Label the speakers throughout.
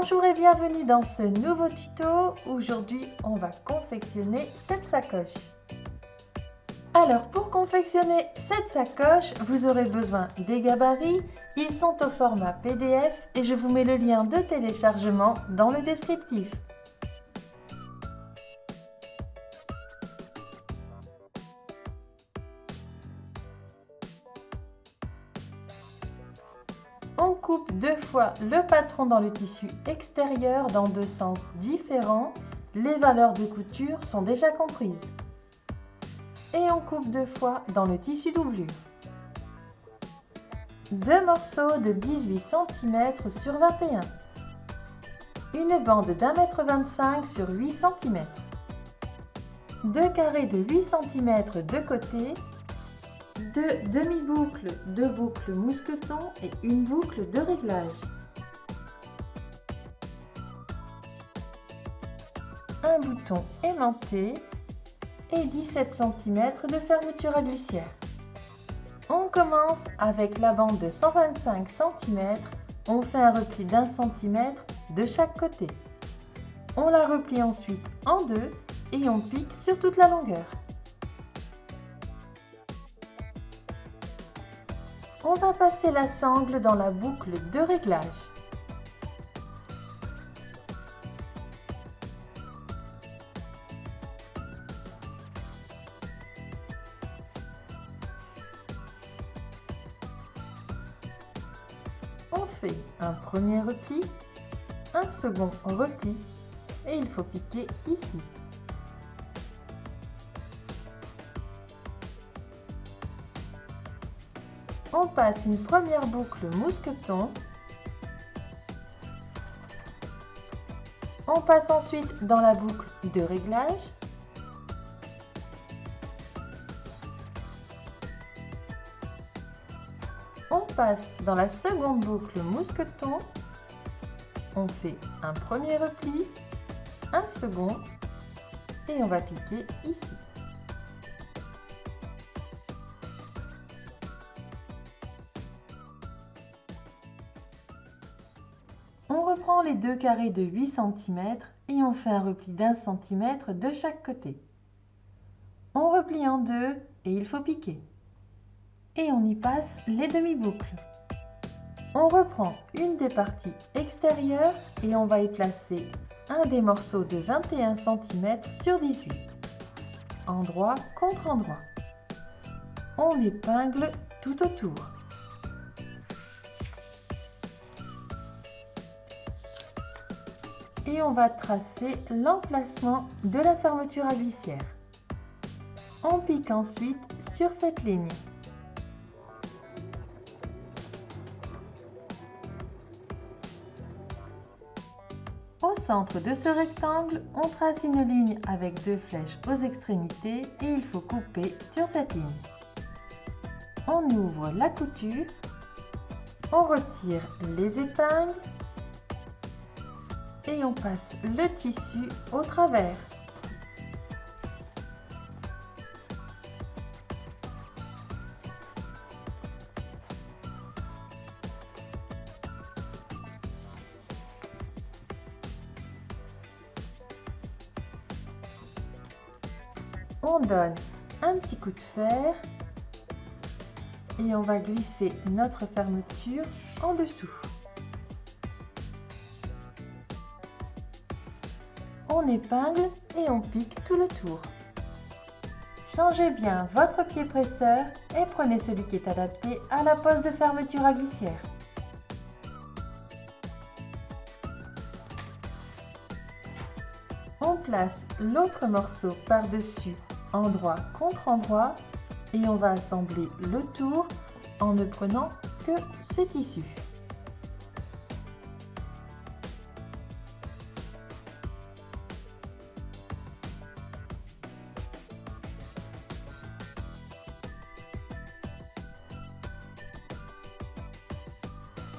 Speaker 1: Bonjour et bienvenue dans ce nouveau tuto. Aujourd'hui, on va confectionner cette sacoche. Alors, pour confectionner cette sacoche, vous aurez besoin des gabarits. Ils sont au format PDF et je vous mets le lien de téléchargement dans le descriptif. On coupe deux fois le patron dans le tissu extérieur dans deux sens différents. Les valeurs de couture sont déjà comprises. Et on coupe deux fois dans le tissu doublure. Deux morceaux de 18 cm sur 21. Une bande d'1,25 m sur 8 cm. Deux carrés de 8 cm de côté. Deux demi-boucles, deux boucles mousqueton et une boucle de réglage. Un bouton aimanté et 17 cm de fermeture à glissière. On commence avec la bande de 125 cm. On fait un repli d'1 cm de chaque côté. On la replie ensuite en deux et on pique sur toute la longueur. On va passer la sangle dans la boucle de réglage. On fait un premier repli, un second repli et il faut piquer ici. On passe une première boucle mousqueton. On passe ensuite dans la boucle de réglage. On passe dans la seconde boucle mousqueton. On fait un premier repli, un second et on va piquer ici. On reprend les deux carrés de 8 cm et on fait un repli d'1 cm de chaque côté. On replie en deux et il faut piquer. Et on y passe les demi-boucles. On reprend une des parties extérieures et on va y placer un des morceaux de 21 cm sur 18. Endroit contre endroit. On épingle tout autour. Et on va tracer l'emplacement de la fermeture à glissière. On pique ensuite sur cette ligne. Au centre de ce rectangle, on trace une ligne avec deux flèches aux extrémités et il faut couper sur cette ligne. On ouvre la couture, on retire les épingles et on passe le tissu au travers. On donne un petit coup de fer et on va glisser notre fermeture en dessous. On épingle et on pique tout le tour. Changez bien votre pied presseur et prenez celui qui est adapté à la pose de fermeture à glissière. On place l'autre morceau par-dessus, endroit contre endroit, et on va assembler le tour en ne prenant que ce tissu.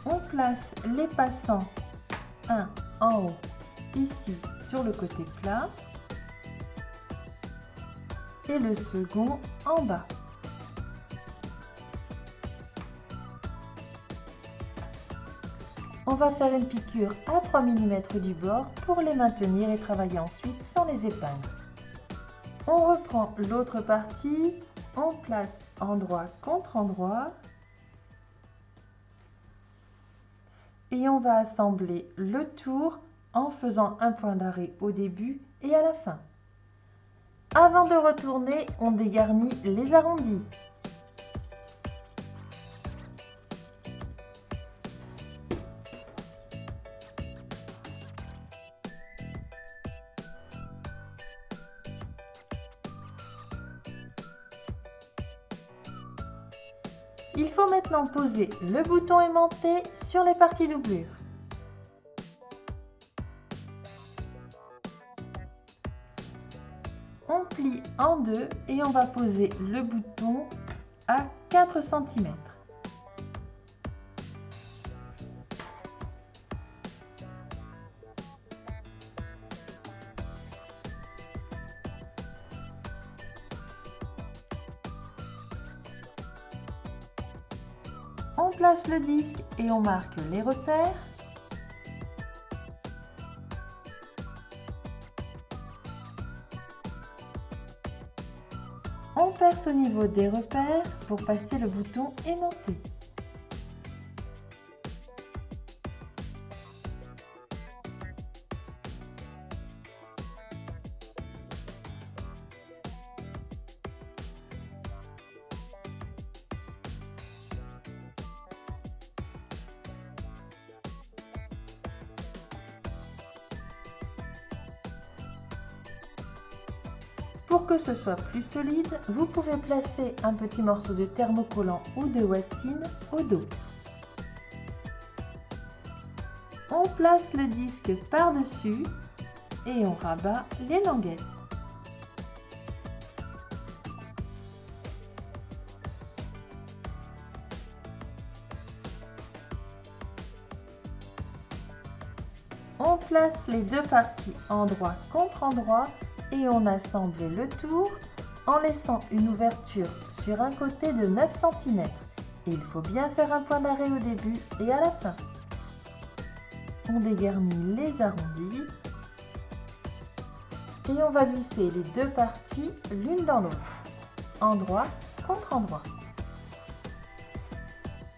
Speaker 1: On place les passants, un en haut, ici sur le côté plat, et le second en bas. On va faire une piqûre à 3 mm du bord pour les maintenir et travailler ensuite sans les épingles. On reprend l'autre partie, on place endroit contre endroit et on va assembler le tour en faisant un point d'arrêt au début et à la fin. Avant de retourner, on dégarnit les arrondis. Il faut maintenant poser le bouton aimanté sur les parties doublures. On plie en deux et on va poser le bouton à 4 cm. On place le disque et on marque les repères. On perce au niveau des repères pour passer le bouton aimanté. Pour que ce soit plus solide, vous pouvez placer un petit morceau de thermocollant ou de webtin au dos. On place le disque par-dessus et on rabat les languettes. On place les deux parties endroit contre endroit et on assemble le tour en laissant une ouverture sur un côté de 9 cm. Et il faut bien faire un point d'arrêt au début et à la fin. On dégarnit les arrondis et on va visser les deux parties l'une dans l'autre, endroit contre endroit.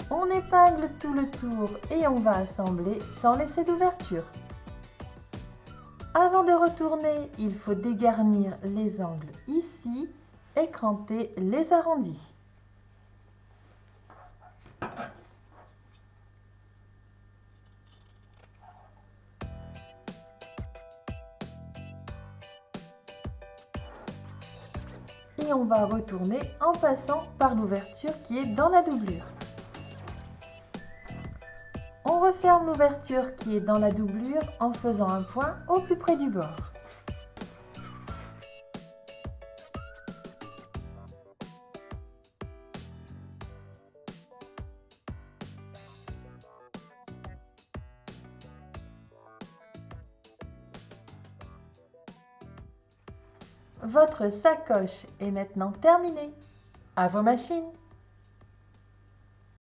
Speaker 1: On épingle tout le tour et on va assembler sans laisser d'ouverture. Avant de retourner, il faut dégarnir les angles ici et cranter les arrondis. Et on va retourner en passant par l'ouverture qui est dans la doublure. On referme l'ouverture qui est dans la doublure en faisant un point au plus près du bord. Votre sacoche est maintenant terminée. À vos machines!